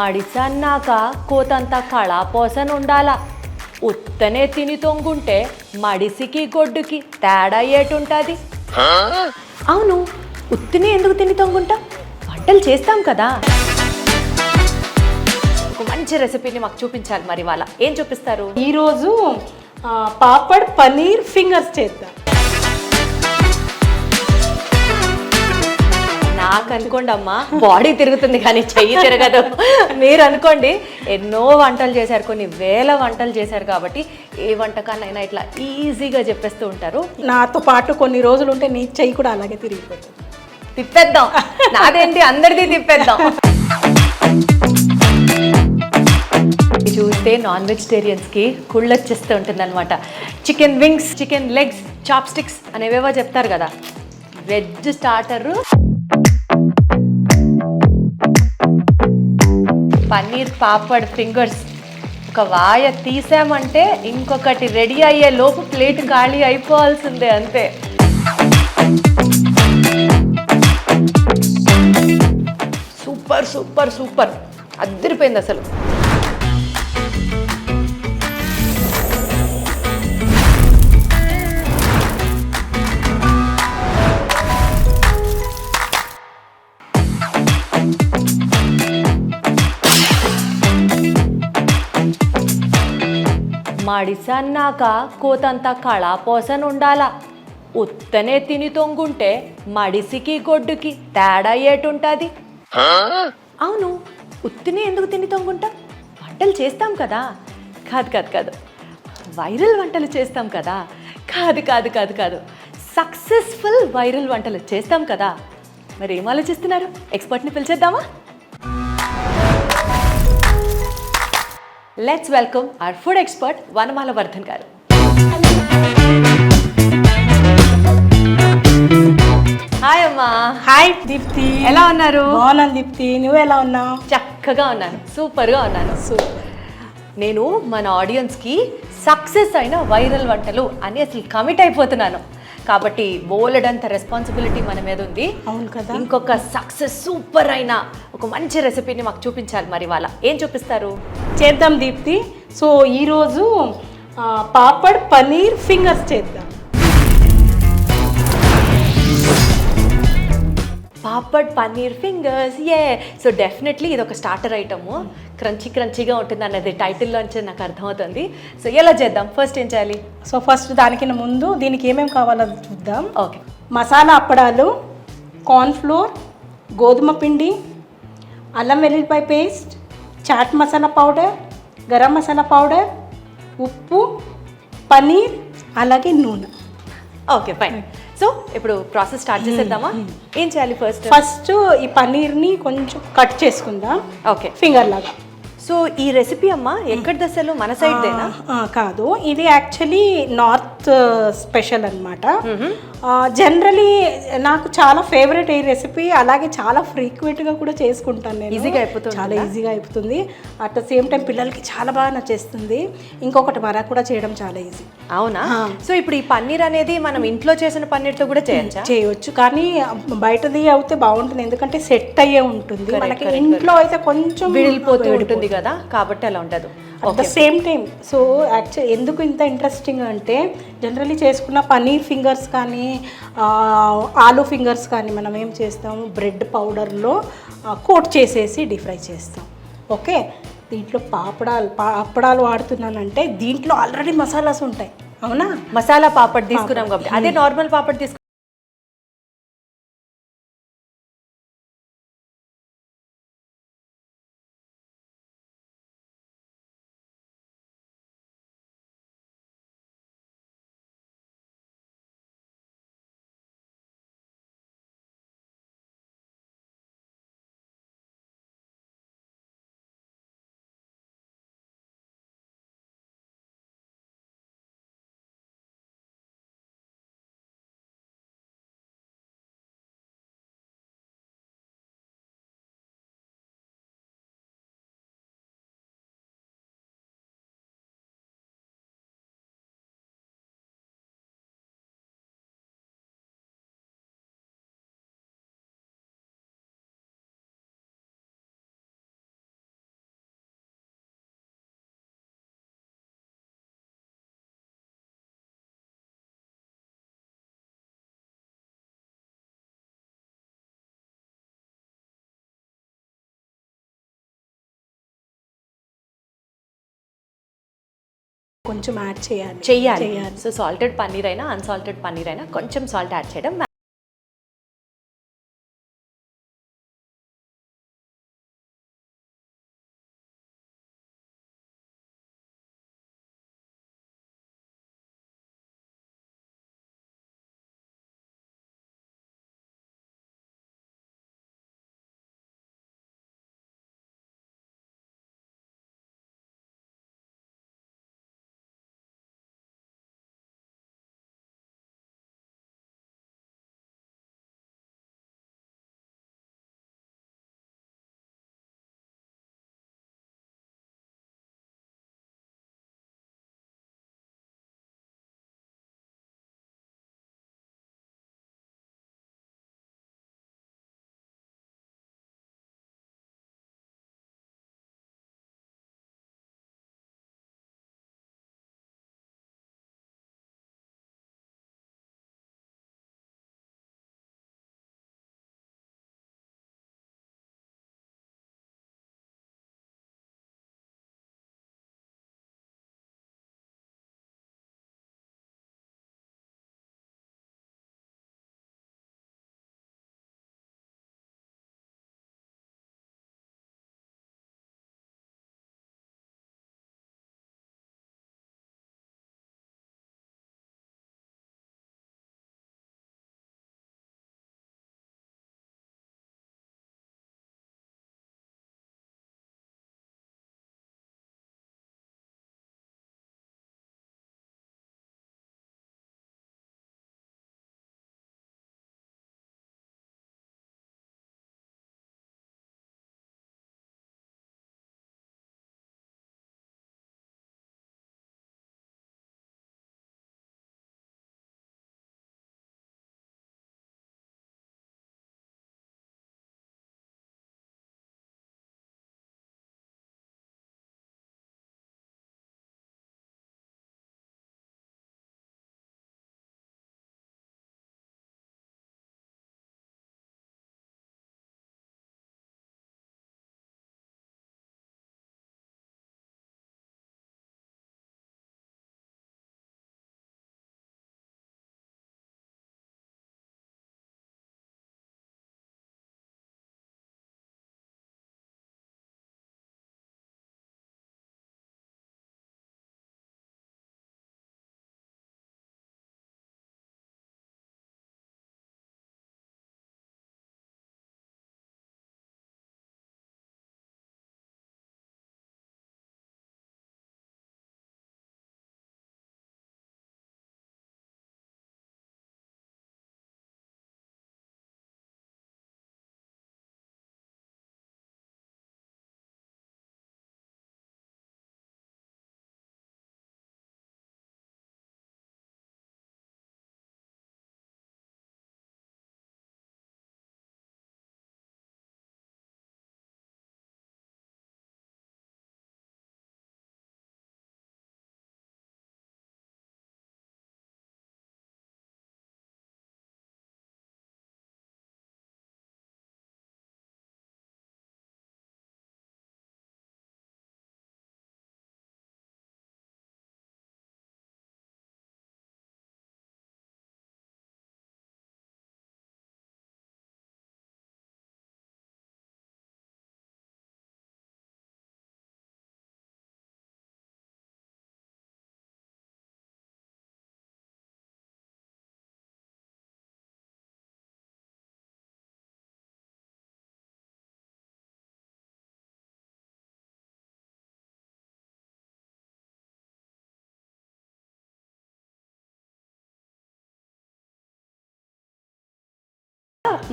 మడిసన్నాక కోతంత కళాపోసనుండాల. ఉత్తనే తిని తొంగుంటే మడిసికి గొడ్డుకి తేడా ఏటుంటది? అవును, ఉత్తినే ఎందుకు తిని తొంగుంటా? వంటలు చేస్తాం కదా. ఒక మంచి రెసిపీని మాకు చూపించాలి. మరి వాళ్ళ ఏం చూపిస్తారు ఈరోజు? పాపడ్ పనీర్ ఫింగర్స్ చేద్దాం. నాకు అనుకోండి అమ్మా, బాడీ తిరుగుతుంది కానీ చెయ్యి తిరగదు. మీరు అనుకోండి, ఎన్నో వంటలు చేశారు, కొన్ని వేల వంటలు చేశారు కాబట్టి ఏ వంటకాన్నైనా ఇట్లా ఈజీగా చెప్పేస్తూ ఉంటారు. నాతో పాటు కొన్ని రోజులు ఉంటే నీ చెయ్యి కూడా అలాగే తిరిగిపోతుంది. తిప్పేద్దాం, నాదేంటి అందరిది తిప్పేద్దాం. చూస్తే నాన్ వెజిటేరియన్స్కి కుళ్ళొచ్చేస్తూ ఉంటుంది అనమాట. Chicken wings, chicken legs, chop sticks అనేవేవో చెప్తారు కదా. Veg starter paneer papad fingers. ఒక వాయ తీసామంటే ఇంకొకటి రెడీ అయ్యే లోపు ప్లేట్ ఖాళీ అయిపోవాల్సిందే, అంతే. సూపర్ సూపర్ సూపర్, అదిరిపోయింది అసలు. మడిసన్నాక కోతంత కళాపోసనుండాల. ఉత్తనే తిని తొంగుంటే మడిసికి గొడ్డుకి తేడా ఏటుంటది? అవును, ఉత్తినే ఎందుకు తిని తొంగుంటా? వంటలు చేస్తాం కదా. కాదు కాదు కాదు, వైరల్ వంటలు చేస్తాం కదా. కాదు కాదు కాదు కాదు, సక్సెస్ఫుల్ వైరల్ వంటలు చేస్తాం కదా. మరి ఏం ఆలోచిస్తున్నారు? ఎక్స్పర్ట్ని పిలిచేద్దామా? Let's welcome our food expert Vanamala Vardhan గారు. హాయ్ అమ్మా. హాయ్ దీప్తి, ఎలా ఉన్నారు? బాగున్నాను దీప్తి, నువ్వు ఎలా ఉన్నావు? చక్కగా ఉన్నాను, సూపర్గా ఉన్నాను. నేను మన ఆడియన్స్కి సక్సెస్ అయిన వైరల్ వంటలు అని అసలు కమిట్ అయిపోతున్నాను. కాబట్టి బోలెడంత రెస్పాన్సిబిలిటీ మన మీద ఉంది. అవును కదా. ఇంకొక సక్సెస్ సూపర్ అయిన ఒక మంచి రెసిపీని మాకు చూపించాలి. మరి వాళ్ళ ఏం చూపిస్తారు? చేద్దాం దీప్తి. సో ఈరోజు పాపడ్ పనీర్ ఫింగర్స్ చేద్దాం. పాపడ్ పన్నీర్ ఫింగర్స్, ఏ. సో డెఫినెట్లీ ఇది ఒక స్టార్టర్ ఐటము. క్రంచీ క్రంచీగా ఉంటుంది అన్నది టైటిల్లోంచి నాకు అర్థమవుతుంది. సో ఎలా చేద్దాం? ఫస్ట్ ఏం చేయాలి? సో ఫస్ట్ దానికి ముందు దీనికి ఏమేమి కావాలో చూద్దాం. ఓకే. మసాలా అప్పడాలు, కార్న్ఫ్లోర్, గోధుమ పిండి, అల్లం వెల్లుల్లిపాయ paste, chaat masala powder, garam masala powder, ఉప్పు, పన్నీర్, అలాగే నూనె. Okay fine. సో ఇప్పుడు ప్రాసెస్ స్టార్ట్ చేసేద్దామా? ఏం చేయాలి ఫస్ట్? ఫస్ట్ ఈ పన్నీర్ని కొంచెం కట్ చేసుకుందాం. ఓకే, ఫింగర్ లాగా. సో ఈ రెసిపీ అమ్మ ఎక్కడి దశలు? మన సైడ్ దేనా? కాదు, ఇది యాక్చువల్లీ నార్త్ స్పెషల్ అనమాట. జనరలీ నాకు చాలా ఫేవరెట్ ఈ రెసిపీ, అలాగే చాలా ఫ్రీక్వెంట్గా కూడా చేసుకుంటాను నేను. ఈజీగా అయిపోతుంది, చాలా ఈజీగా అయిపోతుంది. అట్ ద సేమ్ టైం పిల్లలకి చాలా బాగా నచ్చేస్తుంది. ఇంకొకటి మనకు కూడా చేయడం చాలా ఈజీ. అవునా? సో ఇప్పుడు ఈ పన్నీర్ అనేది మనం ఇంట్లో చేసిన పన్నీర్తో కూడా చేయొచ్చు, కానీ బయటది అయితే బాగుంటుంది, ఎందుకంటే సెట్ అయ్యే ఉంటుంది. మనకి ఇంట్లో అయితే కొంచెం విడిపోతూ ఉంటుంది కదా, కాబట్టి అలా ఉండదు. At the same time. So actual ఎందుకు ఇంత ఇంట్రెస్టింగ్ అంటే, జనరల్లీ చేసుకున్న పన్నీర్ ఫింగర్స్ కానీ ఆలూ ఫింగర్స్ కానీ మనం ఏం చేస్తాము, బ్రెడ్ పౌడర్లో కోట్ చేసేసి డీప్ ఫ్రై చేస్తాం. ఓకే, దీంట్లో అప్పడాలు వాడుతున్నానంటే దీంట్లో ఆల్రెడీ మసాలాస్ ఉంటాయి. అవునా? మసాలా పాపడ్ తీసుకున్నాం కాబట్టి, అదే నార్మల్ పాపడ్ తీసుకున్నాం కొంచెం యాడ్ చేయాలి చెయ్యాలి. సో సాల్టెడ్ పన్నీర్ అయినా అన్సాల్టెడ్ పన్నీర్ అయినా కొంచెం సాల్ట్ యాడ్ చేయడం.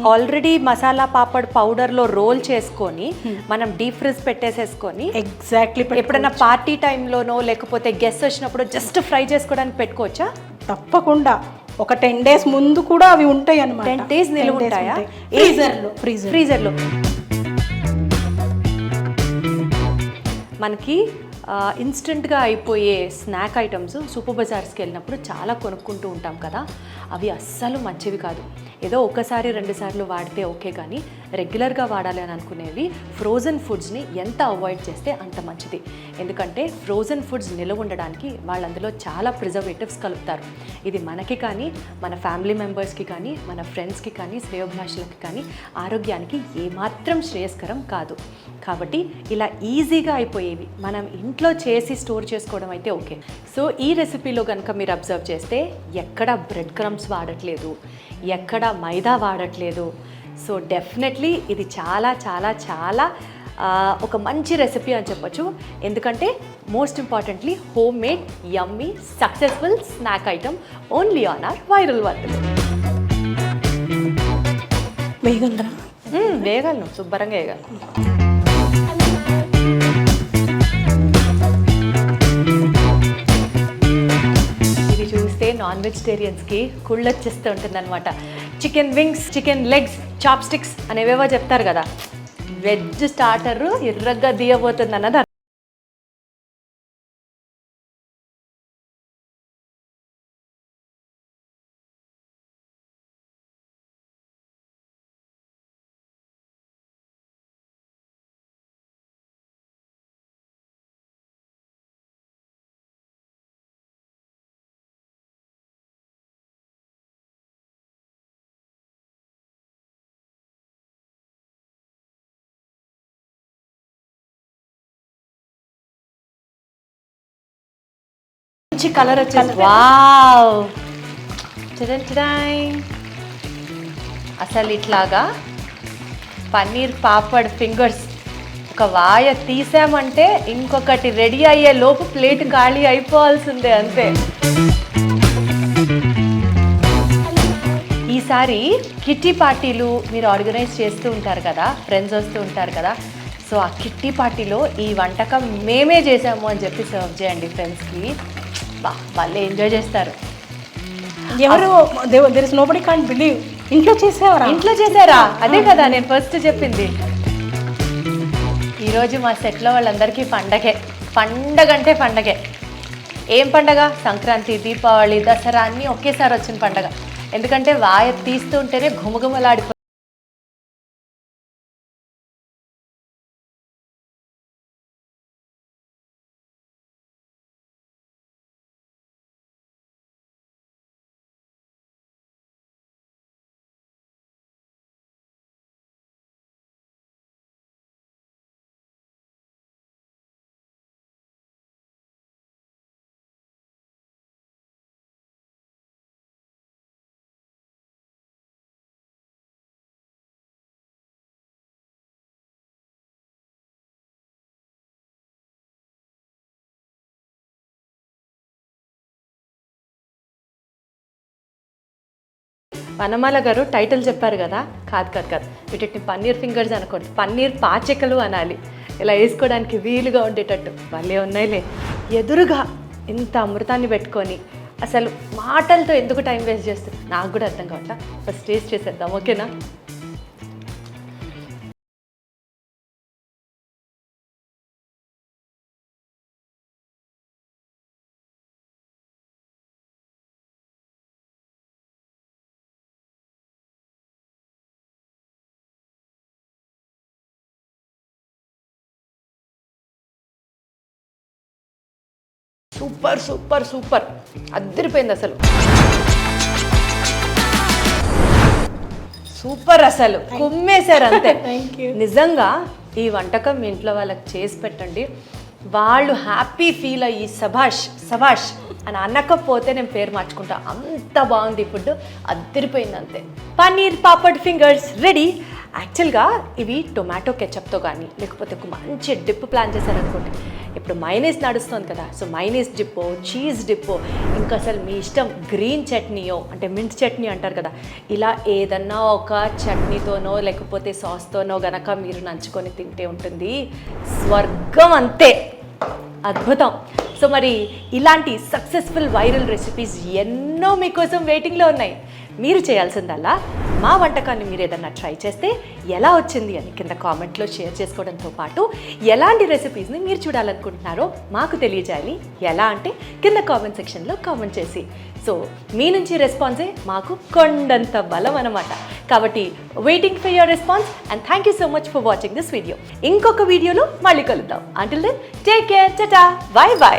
ఆల్రెడీ మసాలా పాపడ్ పౌడర్లో రోల్ చేసుకొని మనం డీప్ ఫ్రిజ్ పెట్టేసేసుకొని ఎగ్జాక్ట్లీ ఎప్పుడైనా పార్టీ టైంలోనో లేకపోతే గెస్ట్ వచ్చినప్పుడు జస్ట్ ఫ్రై చేసుకోవడానికి పెట్టుకోవచ్చా? తప్పకుండా. ఒక 10 days ముందు కూడా అవి ఉంటాయి అన్నమాట. 10 days నిలువ ఉంటాయా? ఫ్రీజర్లో మనకి ఇన్స్టెంట్గా అయిపోయే స్నాక్ ఐటమ్స్ సూపర్ బజార్స్కి వెళ్ళినప్పుడు చాలా కొనుక్కుంటూ ఉంటాం కదా, అవి అస్సలు మంచివి కాదు. ఏదో ఒకసారి 2 సార్లు వాడితే ఓకే, కానీ రెగ్యులర్గా వాడాలి అని అనుకునేవి ఫ్రోజన్ ఫుడ్స్ని ఎంత అవాయిడ్ చేస్తే అంత మంచిది. ఎందుకంటే ఫ్రోజన్ ఫుడ్స్ నిలవ ఉండడానికి వాళ్ళు అందులో చాలా ప్రిజర్వేటివ్స్ కలుపుతారు. ఇది మనకి కానీ, మన ఫ్యామిలీ మెంబర్స్కి కానీ, మన ఫ్రెండ్స్కి కానీ, శ్రేయోభిలాషులకి కానీ ఆరోగ్యానికి ఏమాత్రం శ్రేయస్కరం కాదు. కాబట్టి ఇలా ఈజీగా అయిపోయేవి మనం ఇంట్లో చేసి స్టోర్ చేసుకోవడం అయితే ఓకే. సో ఈ రెసిపీలో కనుక మీరు అబ్జర్వ్ చేస్తే ఎక్కడ బ్రెడ్ క్రమ్స్ వాడట్లేదు, ఎక్కడ మైదా వాడట్లేదు. సో డెఫినెట్లీ ఇది చాలా చాలా చాలా ఒక మంచి రెసిపీ అని చెప్పొచ్చు. ఎందుకంటే most importantly home made yummy successful snack item only on hour viral వంటలు. వేయగలను, శుభ్రంగా వేయగలను. ఇది చూస్తే నాన్ వెజిటేరియన్స్కి కుళ్ళొచ్చేస్తూ ఉంటుంది అనమాట. Chicken wings, chicken legs, chop sticks అనేవేవో చెప్తారు కదా, వెజ్ స్టార్టర్ ఎర్రగా దియబోతుంది అన్నది. మంచి కలర్ వచ్చేసి వావ్, అసలు ఇట్లాగా పన్నీర్ పాపడ్ ఫింగర్స్ ఒక వాయ తీసామంటే ఇంకొకటి రెడీ అయ్యే లోపు ప్లేట్ ఖాళీ అయిపోవాల్సిందే అంతే. ఈసారి కిట్టి పార్టీలు మీరు ఆర్గనైజ్ చేస్తూ ఉంటారు కదా, ఫ్రెండ్స్ వస్తూ ఉంటారు కదా. సో ఆ కిట్టి పార్టీలో ఈ వంటకం మేమే చేసాము అని చెప్పి సర్వ్ చేయండి ఫ్రెండ్స్కి. వాళ్ళు ఎంజాయ్ చేస్తారు. ఎవరు there is nobody can't believe. ఇంట్లో చేసారా? అదే కదా నేను ఫస్ట్ చెప్పింది. ఈరోజు మా సెట్లో వాళ్ళందరికీ పండగ అంటే పండగే. ఏం పండగ? సంక్రాంతి, దీపావళి, దసరా అన్నీ ఒకేసారి వచ్చిన పండగ. ఎందుకంటే వాయ తీస్తూ ఉంటేనే ఘుమఘుమలాడిపో. వనమాల గారు టైటిల్ చెప్పారు కదా, కాదు వీటిని పన్నీర్ ఫింగర్స్ అనుకోండి, పన్నీర్ పాచికలు అనాలి. ఇలా వేసుకోవడానికి వీలుగా ఉండేటట్టు భలే ఉన్నాయిలే. ఎదురుగా ఇంత అమృతాన్ని పెట్టుకొని అసలు మాటలతో ఎందుకు టైం వేస్ట్ చేస్తుంది నాకు కూడా అర్థం కావట్లా. ఫస్ట్ టేస్ట్ చేసేద్దాం, ఓకేనా? సూపర్ సూపర్ సూపర్, అదిరిపోయింది అసలు. సూపర్, అసలు కుమ్మేశారు అంతే. నిజంగా ఈ వంటకం మీ ఇంట్లో వాళ్ళకి చేసి పెట్టండి, వాళ్ళు హ్యాపీ ఫీల్ అయ్యి సభాష్ సభాష్ అని అనకపోతే నేను పేరు మార్చుకుంటా. అంత బాగుంది ఫుడ్, అదిరిపోయింది అంతే. Paneer papad fingers ready. యాక్చువల్గా ఇవి టొమాటో కెచప్తో కానీ లేకపోతే ఒక మంచి డిప్ ప్లాన్ చేశారనుకోండి. ఇప్పుడు మైనీస్ నడుస్తుంది కదా, సో మైనీస్ డిప్పో, చీజ్ డిప్పో, ఇంకా అసలు మీ ఇష్టం గ్రీన్ చట్నీయో అంటే మింట్ చట్నీ అంటారు కదా, ఇలా ఏదన్నా ఒక చట్నీతోనో లేకపోతే సాస్తోనో గనక మీరు నంచుకొని తింటే ఉంటుంది స్వర్గం అంతే, అద్భుతం. సో మరి ఇలాంటి సక్సెస్ఫుల్ వైరల్ రెసిపీస్ ఎన్నో మీకోసం వెయిటింగ్లో ఉన్నాయి. మీరు చేయాల్సిందల్లా మా వంటకాన్ని మీరు ఏదన్నా ట్రై చేస్తే ఎలా వచ్చింది అని కింద కామెంట్లో షేర్ చేసుకోవడంతో పాటు ఎలాంటి రెసిపీస్ని మీరు చూడాలనుకుంటున్నారో మాకు తెలియజేయాలి. ఎలా అంటే కింద కామెంట్ సెక్షన్లో కామెంట్ చేసి. సో మీ నుంచి రెస్పాన్సే మాకు కొండంత బలం అన్నమాట. కాబట్టి waiting for your response and thank you so much for watching this video. ఇంకొక వీడియోలో మళ్ళీ కలుద్దాం. Until then take care, tata, bye by.